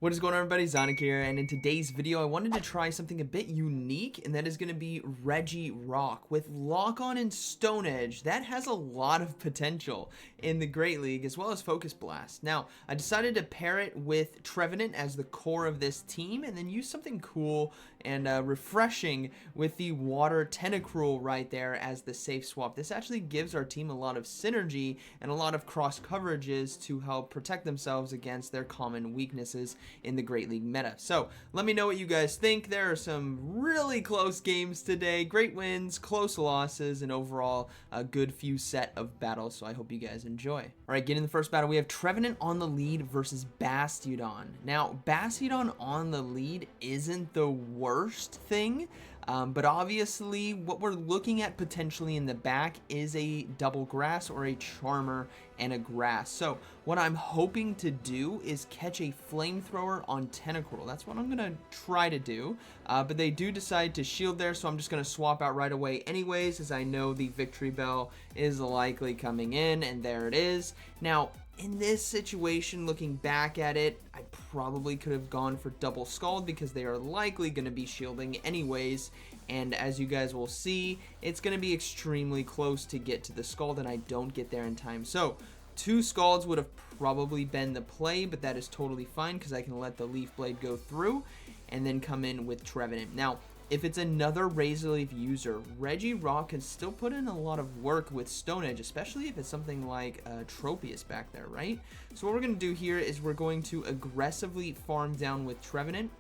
What is going on, everybody? ZyoniK here, and in today's video I wanted to try something a bit unique, and that is going to be Regirock. With Lock On and Stone Edge, that has a lot of potential in the Great League, as well as Focus Blast. Now, I decided to pair it with Trevent as the core of this team, and then use something cool and refreshing with the Water Tentacruel right there as the safe swap. This actually gives our team a lot of synergy and a lot of cross coverages to help protect themselves against their common weaknesses in the Great League meta. So let me know what you guys think. There are some really close games today, great wins, close losses, and overall a good few set of battles, so I hope you guys enjoy. Alright, getting the first battle, we have Trevent on the lead versus Bastiodon. Now, Bastiodon on the lead isn't the worst thing, but obviously what we're looking at potentially in the back is a double grass or a charmer and a grass. So what I'm hoping to do is catch a flamethrower on Tentacruel. That's what I'm gonna try to do, but they do decide to shield there, so I'm just gonna swap out right away anyways, as I know the victory bell is likely coming in, and there it is. Now, in this situation, looking back at it, I probably could have gone for double scald because they are likely going to be shielding anyways, and as you guys will see, it's going to be extremely close to get to the scald, and I don't get there in time. So 2 scalds would have probably been the play, but that is totally fine because I can let the leaf blade go through and then come in with Trevent. Now, if it's another Razor Leaf user, Regirock can still put in a lot of work with Stone Edge, especially if it's something like Tropius back there, right? So what we're going to do here is we're going to aggressively farm down with Trevent,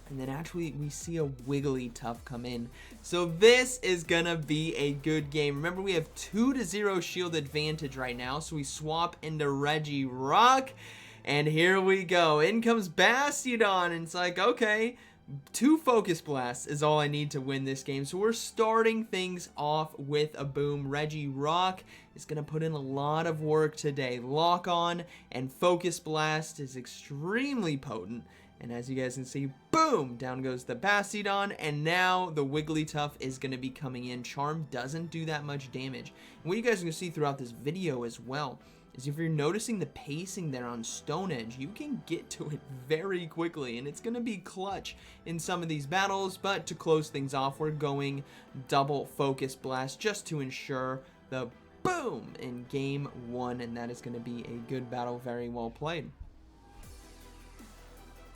and then actually we see a Wigglytuff come in. So this is going to be a good game. Remember, we have 2-0 shield advantage right now, so we swap into Regirock, and here we go. In comes Bastiodon, and it's like, okay, 2 Focus Blasts is all I need to win this game. So we're starting things off with a boom. Regirock is going to put in a lot of work today. Lock On and Focus Blast is extremely potent. And as you guys can see, boom, down goes the Bastiodon, and now the Wigglytuff is going to be coming in. Charm doesn't do that much damage. And what you guys are going to see throughout this video as well is if you're noticing the pacing there on Stone Edge, you can get to it very quickly, and it's going to be clutch in some of these battles. But to close things off, we're going double Focus Blast just to ensure the boom in game 1, and that is going to be a good battle, very well played.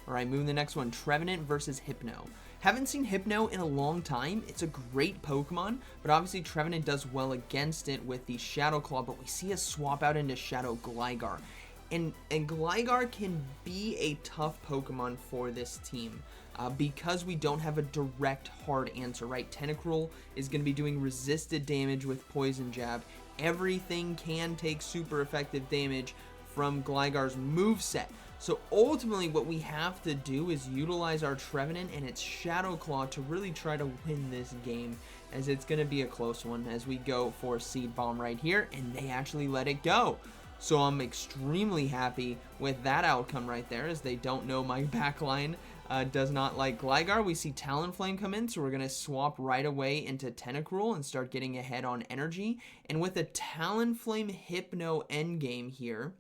Alright, moving to the next one, Trevent versus Hypno. Haven't seen Hypno in a long time. It's a great Pokemon, but obviously Trevent does well against it with the Shadow Claw, but we see a swap out into Shadow Gligar. And Gligar can be a tough Pokemon for this team because we don't have a direct hard answer, right? Tentacruel is going to be doing resisted damage with Poison Jab. Everything can take super effective damage from Gligar's moveset. So ultimately what we have to do is utilize our Trevent and its Shadow Claw to really try to win this game, as it's going to be a close one as we go for Seed Bomb right here, and they actually let it go. So I'm extremely happy with that outcome right there, as they don't know my backline does not like Gligar. We see Talonflame come in, so we're going to swap right away into Tentacruel and start getting ahead on energy. And with a Talonflame Hypno endgame here,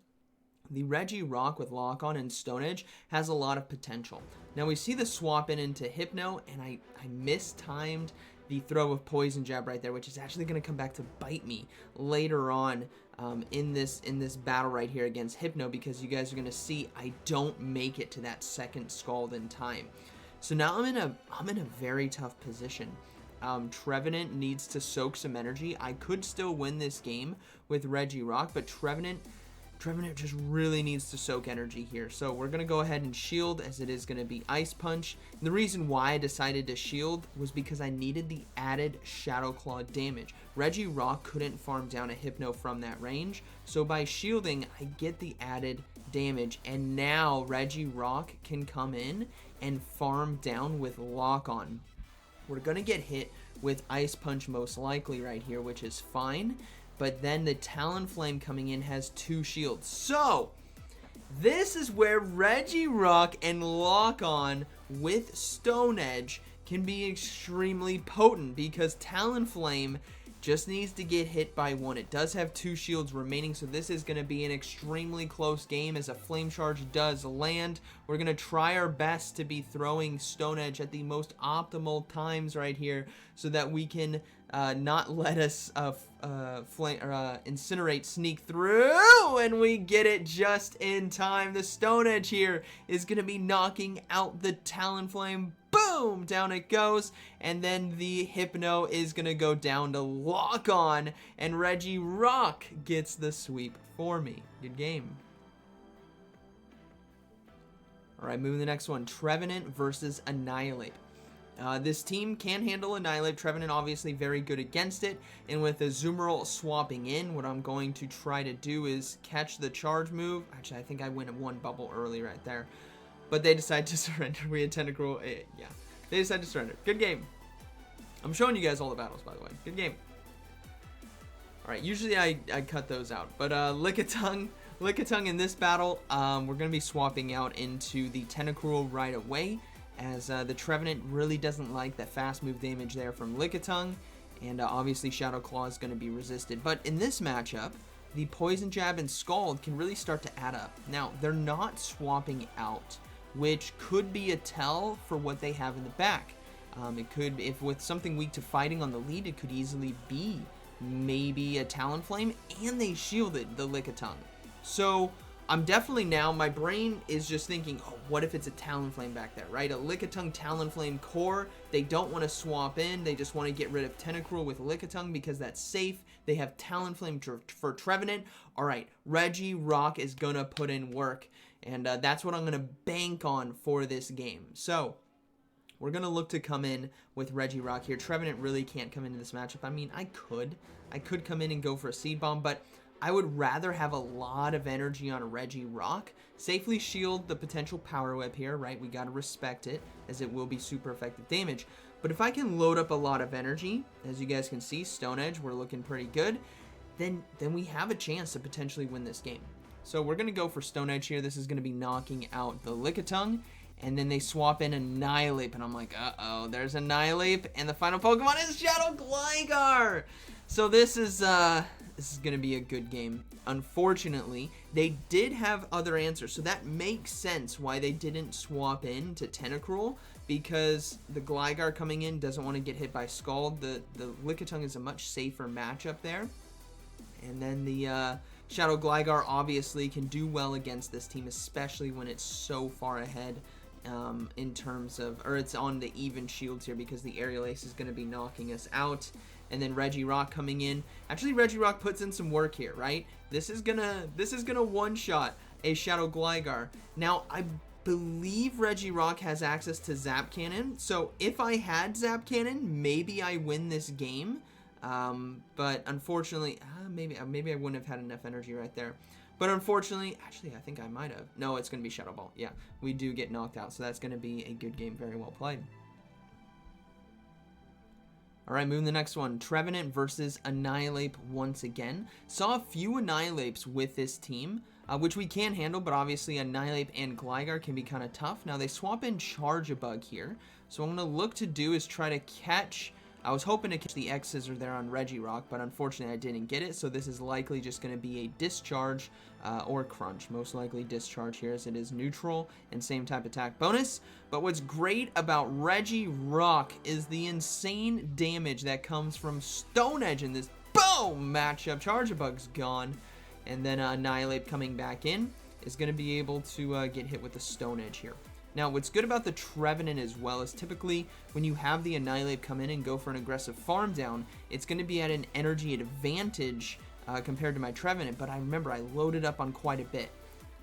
the Regirock with Lock On and Stone Edge has a lot of potential. Now we see the swap into Hypno, and I mistimed the throw of Poison Jab right there, which is actually going to come back to bite me later on in this battle right here against Hypno, because you guys are going to see I don't make it to that second Scald in time. So now I'm in a very tough position. Trevent needs to soak some energy. I could still win this game with Regirock, but Trevent just really needs to soak energy here. So we're going to go ahead and shield, as it is going to be Ice Punch. And the reason why I decided to shield was because I needed the added Shadow Claw damage. Regirock couldn't farm down a Hypno from that range, so by shielding, I get the added damage. And now Regirock can come in and farm down with Lock On. We're going to get hit with Ice Punch most likely right here, which is fine. But then the Talonflame coming in has 2 shields. So this is where Regirock and Lock On with Stone Edge can be extremely potent, because Talonflame Just needs to get hit by one. It does have 2 shields remaining, so this is going to be an extremely close game as a Flame Charge does land. We're going to try our best to be throwing Stone Edge at the most optimal times right here so that we can not let us Incinerate sneak through, and we get it just in time. The Stone Edge here is going to be knocking out the Talonflame. Boom! Down it goes, and then the Hypno is going to go down to lock on, and Regirock gets the sweep for me. Good game. Alright, moving to the next one. Trevent versus Annihilate. This team can handle Annihilate. Trevent obviously very good against it, and with Azumarill swapping in, what I'm going to try to do is catch the charge move. Actually, I think I went 1 bubble early right there. But they decide to surrender. We had Tentacruel. Yeah, they decide to surrender. Good game. I'm showing you guys all the battles, by the way. Good game. Alright, usually I cut those out. But Lickitung in this battle, we're going to be swapping out into the Tentacruel right away, as the Trevent really doesn't like that fast move damage there from Lickitung. And obviously Shadow Claw is going to be resisted. But in this matchup, the Poison Jab and Scald can really start to add up. Now, they're not swapping out, which could be a tell for what they have in the back. It could, if with something weak to fighting on the lead, it could easily be maybe a Talonflame, and they shielded the Lickitung. So I'm definitely now, my brain is just thinking, oh, what if it's a Talonflame back there, right? A Lickitung Talonflame core. They don't want to swap in. They just want to get rid of Tentacruel with Lickitung because that's safe. They have Talonflame for Trevent. All right, Regirock is going to put in work, and that's what I'm going to bank on for this game. So we're going to look to come in with Regirock here. Trevent really can't come into this matchup. I mean, I could come in and go for a Seed Bomb, but I would rather have a lot of energy on Regirock. Safely shield the potential Power Whip here, right? We got to respect it, as it will be super effective damage. But if I can load up a lot of energy, as you guys can see, Stone Edge, we're looking pretty good, then we have a chance to potentially win this game. So we're going to go for Stone Edge here. This is going to be knocking out the Lickitung. And then they swap in Annihilate, and I'm like, uh-oh, there's Annihilate, and the final Pokemon is Shadow Gligar! So this is going to be a good game. Unfortunately, they did have other answers, so that makes sense why they didn't swap in to Tentacruel, because the Gligar coming in doesn't want to get hit by Scald. The Lickitung is a much safer matchup there. And then the Shadow Gligar obviously can do well against this team, especially when it's so far ahead in terms of, or it's on the even shields here, because the Aerial Ace is going to be knocking us out. And then Regirock coming in. Actually, Regirock puts in some work here, right? This is gonna one-shot a Shadow Gligar. Now, I believe Regirock has access to Zap Cannon, so if I had Zap Cannon, maybe I win this game. But unfortunately, maybe I wouldn't have had enough energy right there. But unfortunately, actually, I think I might have. No, it's going to be Shadow Ball. Yeah, we do get knocked out, so that's going to be a good game. Very well played. Alright, moving to the next one. Trevent versus Annihilate once again. Saw a few Annihilates with this team, which we can handle, but obviously Annihilate and Gligar can be kind of tough. Now, they swap in Charge-a-Bug here, so what I'm going to look to do is try to catch... I was hoping to catch the X-Scissor there on Regirock, but unfortunately I didn't get it, so this is likely just going to be a Discharge or Crunch. Most likely Discharge here, as it is neutral and same type attack bonus. But what's great about Regirock is the insane damage that comes from Stone Edge in this boom matchup. Charge-a-Bug's gone, and then Annihilate coming back in is going to be able to get hit with the Stone Edge here. Now, what's good about the Trevent as well is typically when you have the Annihilate come in and go for an aggressive farm down, it's going to be at an energy advantage compared to my Trevent, but I remember I loaded up on quite a bit.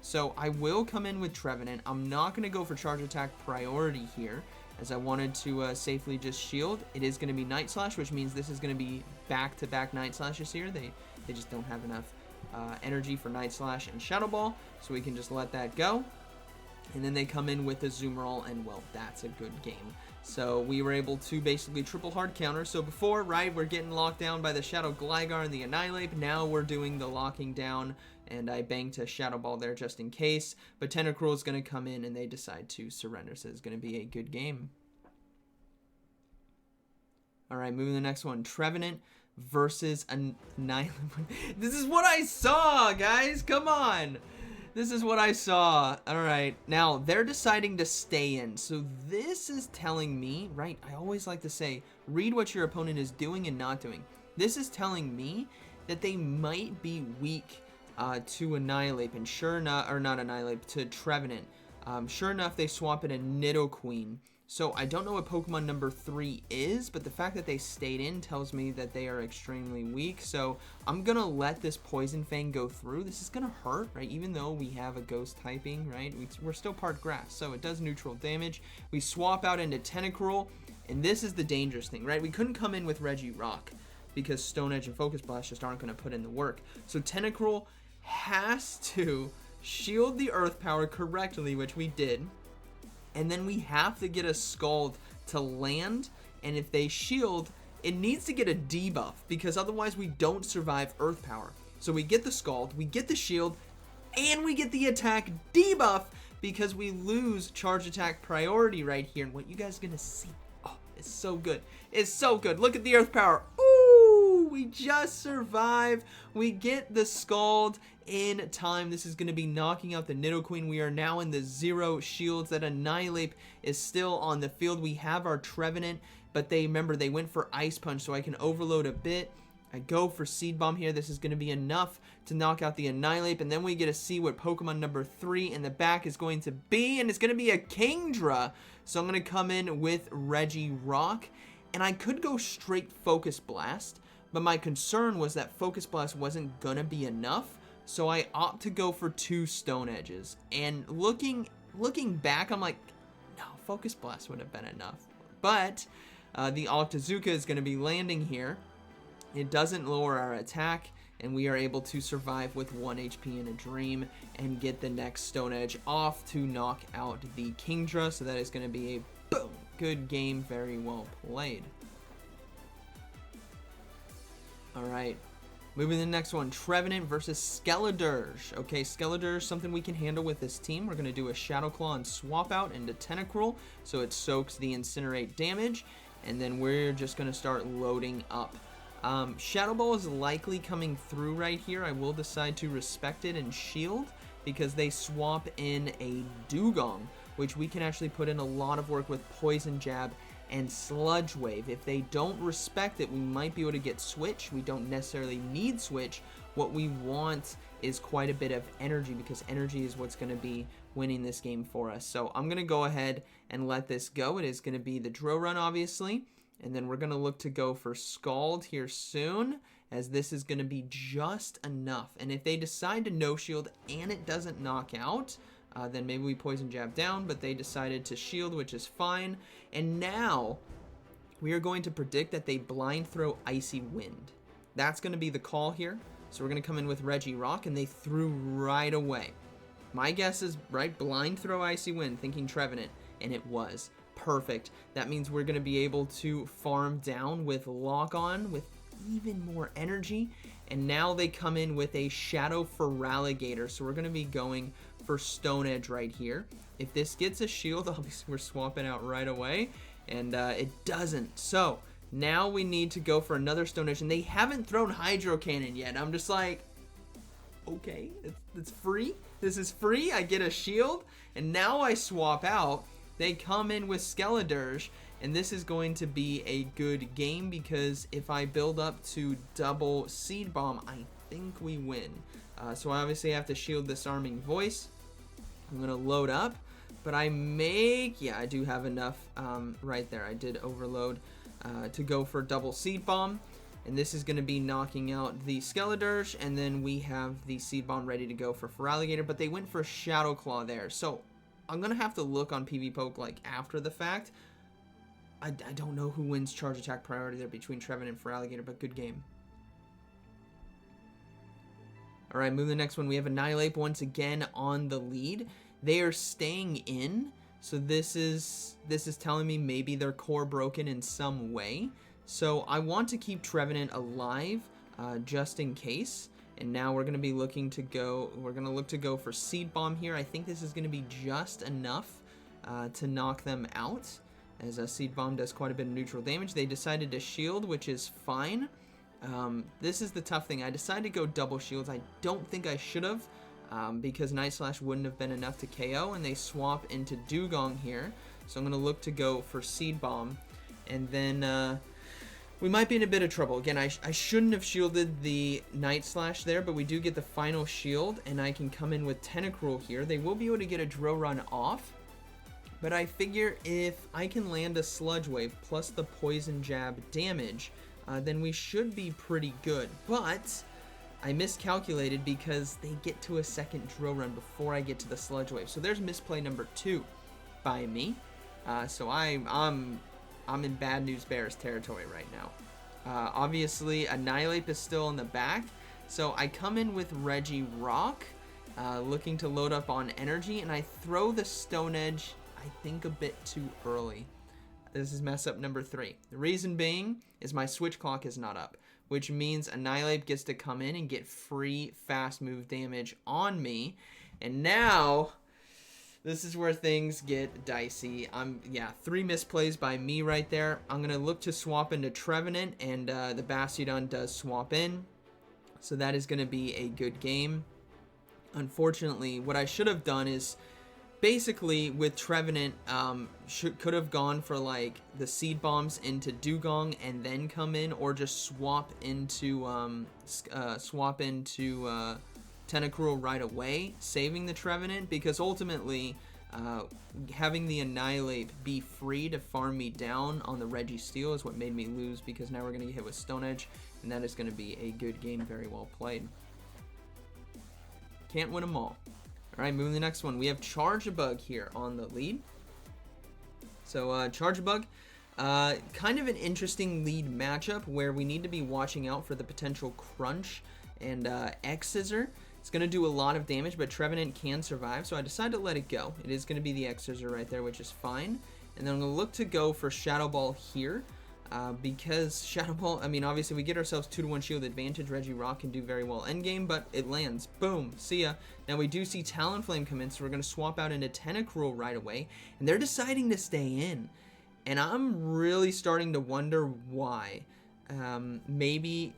So I will come in with Trevent. I'm not going to go for Charge Attack priority here, as I wanted to safely just shield. It is going to be Night Slash, which means this is going to be back-to-back Night Slashes here. They just don't have enough energy for Night Slash and Shadow Ball, so we can just let that go. And then they come in with a Azumarill, and well, that's a good game. So we were able to basically triple hard counter. So before, right, we're getting locked down by the Shadow Gligar and the Annihilate. Now we're doing the locking down, and I banked a Shadow Ball there just in case. But Tentacruel is going to come in, and they decide to surrender. So it's going to be a good game. All right, moving to the next one. Trevent versus Annihilate. This is what I saw, guys. Come on. This is what I saw. All right. Now, they're deciding to stay in. So this is telling me, right? I always like to say, read what your opponent is doing and not doing. This is telling me that they might be weak to Annihilate. And sure enough, or not Annihilate, to Trevenant. Sure enough, they swap in a Nidoqueen. So I don't know what Pokemon number 3 is, but the fact that they stayed in tells me that they are extremely weak. So I'm going to let this Poison Fang go through. This is going to hurt, right? Even though we have a ghost typing, right? We're still part grass, so it does neutral damage. We swap out into Tentacruel, and this is the dangerous thing, right? We couldn't come in with Regirock because Stone Edge and Focus Blast just aren't going to put in the work. So Tentacruel has to shield the Earth Power correctly, which we did. And then we have to get a Scald to land, and if they shield, it needs to get a debuff, because otherwise we don't survive Earth Power. So we get the Scald, we get the shield, and we get the attack debuff, because we lose charge attack priority right here. And what you guys are gonna see, oh, it's so good. It's so good. Look at the Earth Power. Ooh, we just survived. We get the Scald in time. This is going to be knocking out the Nidoqueen. We are now in the 0 shields. That Annihilate is still on the field. We have our Trevenant, but remember, they went for Ice Punch, so I can overload a bit. I go for Seed Bomb here. This is going to be enough to knock out the Annihilate, and then we get to see what Pokemon number 3 in the back is going to be, and it's going to be a Kingdra. So I'm going to come in with Regirock, and I could go straight Focus Blast, but my concern was that Focus Blast wasn't going to be enough. So I opt to go for 2 Stone Edges. And looking back, I'm like, no, Focus Blast would have been enough. But the Octazooka is going to be landing here. It doesn't lower our attack, and we are able to survive with 1 HP in a Dream and get the next Stone Edge off to knock out the Kingdra. So that is going to be a boom, good game, very well played. All right. Moving to the next one, Trevenant versus Skeledirge. Okay, Skeledirge, something we can handle with this team. We're going to do a Shadow Claw and swap out into Tentacruel, so it soaks the Incinerate damage, and then we're just going to start loading up. Shadow Ball is likely coming through right here. I will decide to respect it and shield, because they swap in a Dugong, which we can actually put in a lot of work with Poison Jab and Sludge Wave. If they don't respect it, we might be able to get Switch. We don't necessarily need Switch. What we want is quite a bit of energy, because energy is what's going to be winning this game for us. So I'm going to go ahead and let this go. It is going to be the Drill Run, obviously, and then we're going to look to go for Scald here soon, as this is going to be just enough. And if they decide to no shield and it doesn't knock out, then maybe we Poison Jab down, but they decided to shield, which is fine. And now we are going to predict that they Blind Throw Icy Wind. That's going to be the call here. So we're going to come in with Regirock, and they threw right away. My guess is, right, Blind Throw Icy Wind, thinking Trevenant, and it was perfect. That means we're going to be able to farm down with Lock On with even more energy. And now they come in with a Shadow Feraligatr, so we're going to be going for Stone Edge right here. If this gets a shield, obviously we're swapping out right away, and it doesn't. So now we need to go for another Stone Edge, and they haven't thrown Hydro Cannon yet. I'm just like, okay, it's free. This is free. I get a shield, and now I swap out. They come in with Skeledirge, and this is going to be a good game, because if I build up to double Seed Bomb, I think we win. So I obviously have to shield Disarming Voice. I'm going to load up, but I do have enough right there. I did overload to go for double Seed Bomb, and this is going to be knocking out the Skeledirge, and then we have the Seed Bomb ready to go for Feraligatr, but they went for Shadow Claw there. So I'm going to have to look on PvPoke like after the fact. I don't know who wins charge attack priority there between Trevent and Feraligatr, but good game. All right, moving to the next one. We have Annihilate once again on the lead. They are staying in, so this is telling me maybe their core broken in some way. So I want to keep Trevenant alive just in case. And now we're going to be looking to go. We're going to look to go for Seed Bomb here. I think this is going to be just enough to knock them out, as a Seed Bomb does quite a bit of neutral damage. They decided to shield, which is fine. This is the tough thing. I decided to go double shields. I don't think I should have, because Night Slash wouldn't have been enough to KO, and they swap into Dugong here. So I'm going to look to go for Seed Bomb, and then we might be in a bit of trouble. Again, I shouldn't have shielded the Night Slash there, but we do get the final shield, and I can come in with Tentacruel here. They will be able to get a Drill Run off, but I figure if I can land a Sludge Wave plus the Poison Jab damage, then we should be pretty good. But I miscalculated because they get to a second Drill Run before I get to the Sludge Wave. So there's misplay number 2 by me. So I'm in bad news bears territory right now. Obviously, Annihilape is still in the back, so I come in with Regirock, looking to load up on energy, and I throw the Stone Edge, I think, a bit too early. This is mess up number 3. The reason being is my switch clock is not up, which means Annihilape gets to come in and get free fast move damage on me, and now this is where things get dicey. 3 misplays by me right there. I'm going to look to swap into Trevent, and the Bastiodon does swap in. So that is going to be a good game. Unfortunately, what I should have done is basically with Trevent, could have gone for like the Seed Bombs into Dugong and then come in, or just swap into Tentacruel right away, saving the Trevent, because ultimately having the Annihilape be free to farm me down on the Registeel is what made me lose, because now we're going to get hit with Stone Edge, and that is going to be a good game, very well played. Can't win them all. Alright, moving to the next one. We have Charjabug here on the lead. So Charjabug, kind of an interesting lead matchup where we need to be watching out for the potential Crunch and X-Scissor. It's going to do a lot of damage, but Trevent can survive, so I decided to let it go. It is going to be the X-Scissor right there, which is fine. And then I'm going to look to go for Shadow Ball here, because Shadow Ball, I mean, obviously we get ourselves 2-to-1 shield advantage. Regirock can do very well endgame, but it lands. Boom. See ya. Now we do see Talonflame come in, so we're going to swap out into Tentacruel right away, and they're deciding to stay in. And I'm really starting to wonder why. Maybe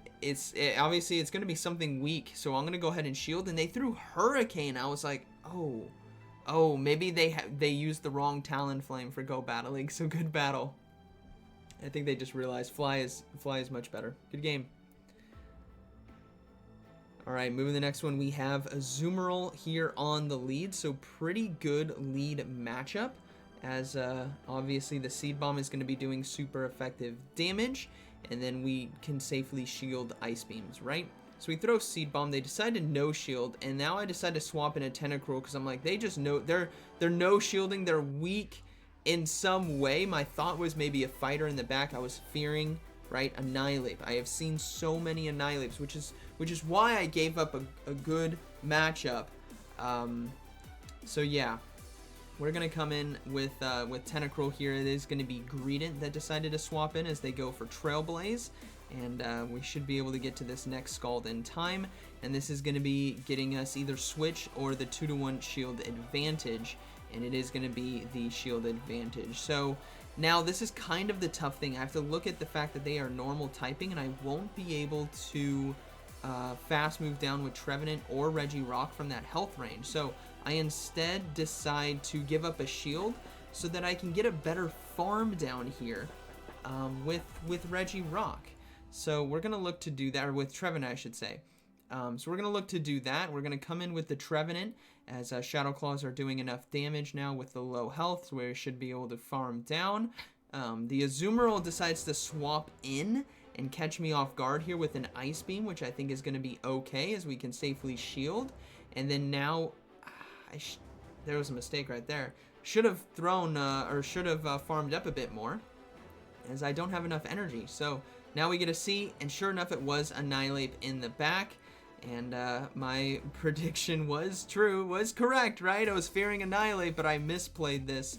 obviously it's going to be something weak, so I'm going to go ahead and shield, and they threw Hurricane. I was like, oh, maybe they used the wrong Talonflame for Go Battle League, so good battle. I think they just realized Fly is much better. Good game. Alright, moving to the next one, we have Azumarill here on the lead, so pretty good lead matchup, as obviously the Seed Bomb is going to be doing super effective damage, and then we can safely shield Ice Beams, right? So we throw Seed Bomb, they decide to no shield, and now I decide to swap in a Tentacruel, because I'm like, they just know, they're no shielding, they're weak in some way. My thought was maybe a fighter in the back. I was fearing, right, Annihilape. I have seen so many Annihilapes, which is why I gave up a good matchup. So yeah, we're gonna come in with Tentacruel here. It is gonna be Greedent that decided to swap in as they go for Trailblaze, and we should be able to get to this next Scald in time. And this is gonna be getting us either Switch or the 2-to-1 shield advantage. And it is going to be the shield advantage. So now this is kind of the tough thing. I have to look at the fact that they are normal typing, and I won't be able to fast move down with Trevent or Regirock from that health range. So I instead decide to give up a shield so that I can get a better farm down here with Regirock. So we're going to look to do that, or with Trevent, I should say. So we're going to look to do that. We're going to come in with the Trevent, as Shadow Claws are doing enough damage now with the low health, so we should be able to farm down. The Azumarill decides to swap in and catch me off guard here with an Ice Beam, which I think is going to be okay, as we can safely shield. And then now, there was a mistake right there. Should have thrown, or should have farmed up a bit more, as I don't have enough energy. So now we get a C, and sure enough, it was Annihilape in the back. And my prediction was correct, right? I was fearing Annihilape, but I misplayed this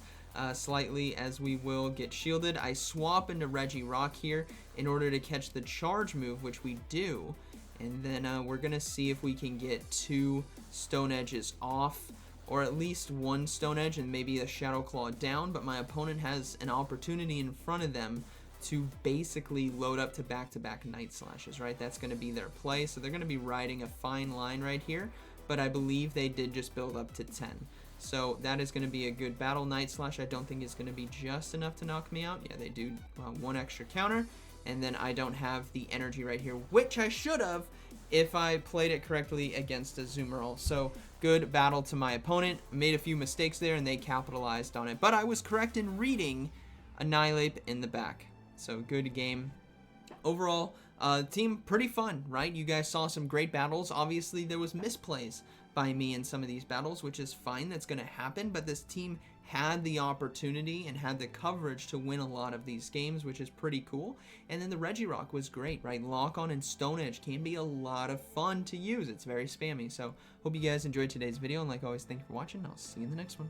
slightly, as we will get shielded. I swap into Regirock here in order to catch the charge move, which we do. And then we're going to see if we can get 2 Stone Edges off, or at least 1 Stone Edge and maybe a Shadow Claw down. But my opponent has an opportunity in front of them to basically load up to back-to-back Night Slashes, right? That's going to be their play, so they're going to be riding a fine line right here, but I believe they did just build up to 10. So that is going to be a good battle. Night Slash I don't think is going to be just enough to knock me out. Yeah, they do one extra counter, and then I don't have the energy right here, which I should have if I played it correctly against a Zoomerl. So good battle to my opponent. Made a few mistakes there, and they capitalized on it, but I was correct in reading Annihilate in the back. So good game. Overall, team pretty fun, right? You guys saw some great battles. Obviously, there was misplays by me in some of these battles, which is fine. That's going to happen, but this team had the opportunity and had the coverage to win a lot of these games, which is pretty cool. And then the Regirock was great, right? Lock On and Stone Edge can be a lot of fun to use. It's very spammy. So hope you guys enjoyed today's video, and like always, thank you for watching. I'll see you in the next one.